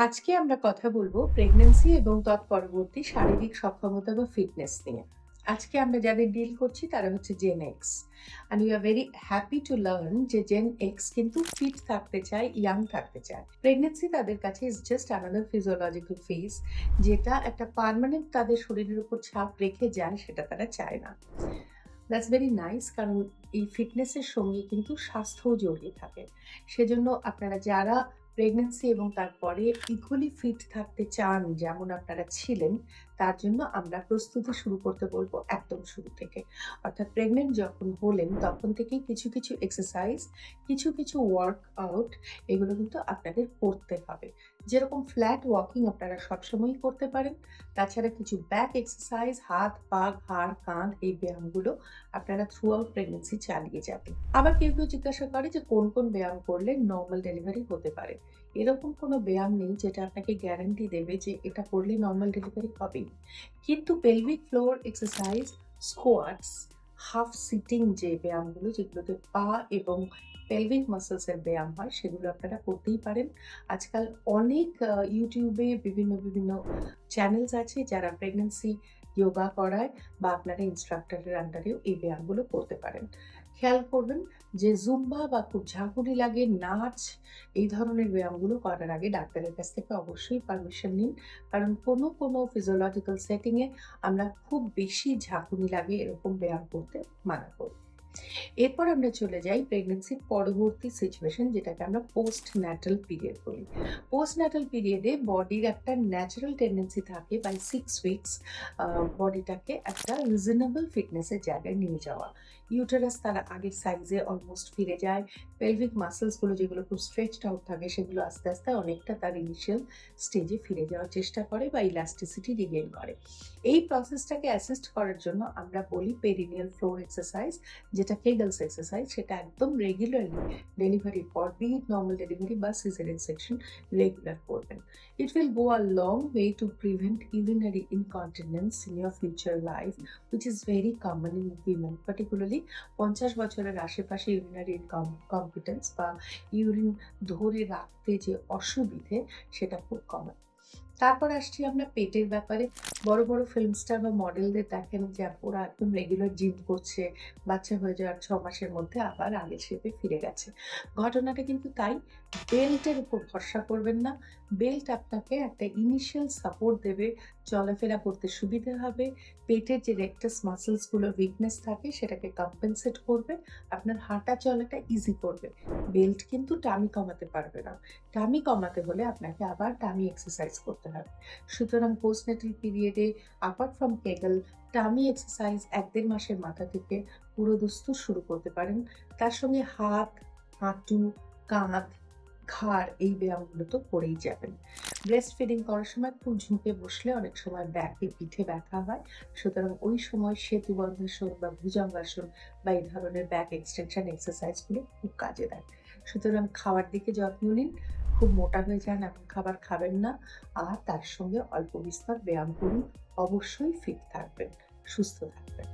আজকে আমরা কথা বলবো প্রেগন্যান্সি এবং তৎপরবর্তী শারীরিক সক্ষমতা বা ফিটনেস নিয়ে। আজকে আমরা যাদের ডিল করছি তারা হচ্ছে Gen X. And we are very happy to learn যে জেন এক্স কিন্তু ফিট থাকতে চায়, ইয়াং থাকতে চায়। প্রেগন্যান্সি তাদের কাছে is just another physiological phase, যেটা একটা পার্মানেন্ট তাদের শরীরের উপর ছাপ রেখে যায়, সেটা তারা চায় না। দ্যাটস ভেরি নাইস, কারণ এই ফিটনেসের সঙ্গে কিন্তু স্বাস্থ্যও জড়িয়ে থাকে। সেজন্য আপনারা যারা প্রেগন্যান্সি এবং তারপরে ইকুয়ালি ফিট থাকতে চান যেমন আপনারা ছিলেন, তার জন্য আমরা প্রস্তুতি শুরু করতে বলবো একদম শুরু থেকে। অর্থাৎ প্রেগন্যান্ট যখন হলেন তখন থেকেই কিছু, কিছু এক্সারসাইজ, কিছু, কিছু ওয়ার্কআউট এগুলো কিন্তু আপনাদের করতে হবে। যেরকম ফ্ল্যাট ওয়াকিং আপনারা সবসময়ই করতে পারেন। তাছাড়া কিছু ব্যাক এক্সারসাইজ, হাত, পা, ঘাড়, কাঁধ এই ব্যায়ামগুলো আপনারা থ্রু আউট প্রেগন্যান্সি চালিয়ে যাবেন। আবার কেউ, কেউ জিজ্ঞাসা করে যে কোন, কোন ব্যায়াম করলে নরমাল ডেলিভারি হতে পারে? এরকম কোনো ব্যায়াম নেই যেটা আপনাকে গ্যারান্টি দেবে যে এটা করলে নরমাল ডেলিভারি হবেই। কিন্তু pelvic floor exercise, squats, half sitting যে ব্যায়ামগুলো যেগুলোতে পা এবং পেলভিক মাসলস এর ব্যায়াম হয় সেগুলো আপনারা করতেই পারেন। আজকাল অনেক ইউটিউবে বিভিন্ন, বিভিন্ন চ্যানেলস আছে যারা প্রেগন্যান্সি যোগা করায়, বা আপনারা ইন্সট্রাক্টরের আন্ডারেও এই ব্যায়ামগুলো করতে পারেন। খেয়াল করবেন যে জুম্বা বা খুব ঝাঁকুনি লাগে নাচ, এই ধরনের ব্যায়ামগুলো করার আগে ডাক্তারের কাছ থেকে অবশ্যই পারমিশন নিন। কারণ কোনো, কোনো ফিজিওলজিক্যাল সেটিং এ আমরা খুব বেশি ঝাঁকুনি লাগে এরকম ব্যায়াম করতে মানা করি। এরপর আমরা চলে যাই প্রেগন্যান্সির পরবর্তী সিচুয়েশন, যেটাকে আমরা পোস্ট ন্যাটাল পিরিয়ড বলি। পোস্ট ন্যাটাল পিরিয়ডে বডির একটা ন্যাচারাল টেন্ডেন্সি থাকে বাই 6 উইকস বডিটাকে একটা রিজনেবল ফিটনেসের জায়গায় নিয়ে যাওয়া। ইউটেরাস তার আগের সাইজে অলমোস্ট ফিরে যায়। পেলভিক মাসলসগুলো যেগুলো খুব স্ট্রেচড আউট থাকে সেগুলো আস্তে, আস্তে অনেকটা তার ইনিশিয়াল স্টেজে ফিরে যাওয়ার চেষ্টা করে বা ইলাস্টিসিটি রিগেইন করে। এই প্রসেসটাকে অ্যাসিস্ট করার জন্য আমরা বলি পেরিনিয়াল ফ্লোর এক্সারসাইজ, যেটা কেগলস এক্সারসাইজ, সেটা একদম রেগুলারলি ডেলিভারির পর, বি ইট নরমাল ডেলিভারি বা সিজারিয়ান সেকশন, রেগুলার করবেন। It will go a long way to prevent urinary incontinence in your future life, which is very common in women, particularly 50 বছরের আশেপাশে urinary incompetence বা urine ধরে রাখতে যে অসুবিধে সেটা খুব কমন। তারপর আসছি আমরা পেটের ব্যাপারে। বড়, বড় ফিল্ম স্টার বা মডেলদের দেখেন যে ওরা একদম রেগুলার জিম করছে। বাচ্চা হয়ে যাওয়ার ৬ মাসের মধ্যে আবার আগের শেপে ফিরে গেছে। ঘটনাটা কিন্তু তাই। বেল্টের উপর ভরসা করবেন না। বেল্ট আপনাকে একটা ইনিশিয়াল সাপোর্ট দেবে, চলাফেরা করতে সুবিধে হবে। পেটের যে রেকটাস মাসলস গুলোর উইকনেস থাকে সেটাকে কম্পেনসেট করবে। আপনার হাঁটা চলাটা ইজি করবে। বেল্ট কিন্তু টামি কমাতে পারবে না। টামি কমাতে হলে আপনাকে আবার টামি এক্সারসাইজ করতে হবে। সুতরাং পোস্টন্যাটাল পিরিয়ডে অ্যাপার্ট ফ্রম কেগল, টামি এক্সারসাইজ ১-১.৫ মাসের মাথা থেকে পুরো দস্তুর শুরু করতে পারেন। তার সঙ্গে হাত, হাঁটু, কাঁধ, ঘাড় এই ব্যায়ামগুলো তো করেই যাবেন। ব্রেস্ট ফিডিং করার সময় খুব ঝুঁকে বসলে অনেক সময় পিঠে ব্যথা হয়। সুতরাং ওই সময় সেতু বন্ধাসন বা ভুজঙ্গাসন বা এই ধরনের ব্যাক এক্সটেনশন এক্সারসাইজগুলো খুব কাজে দেয়। সুতরাং খাওয়ার দিকে যত্ন নিন। খুব মোটা হয়ে যান এমন খাবার খাবেন না। আর তার সঙ্গে অল্প বিস্তর ব্যায়াম করুন। অবশ্যই ফিট থাকবেন, সুস্থ থাকবেন।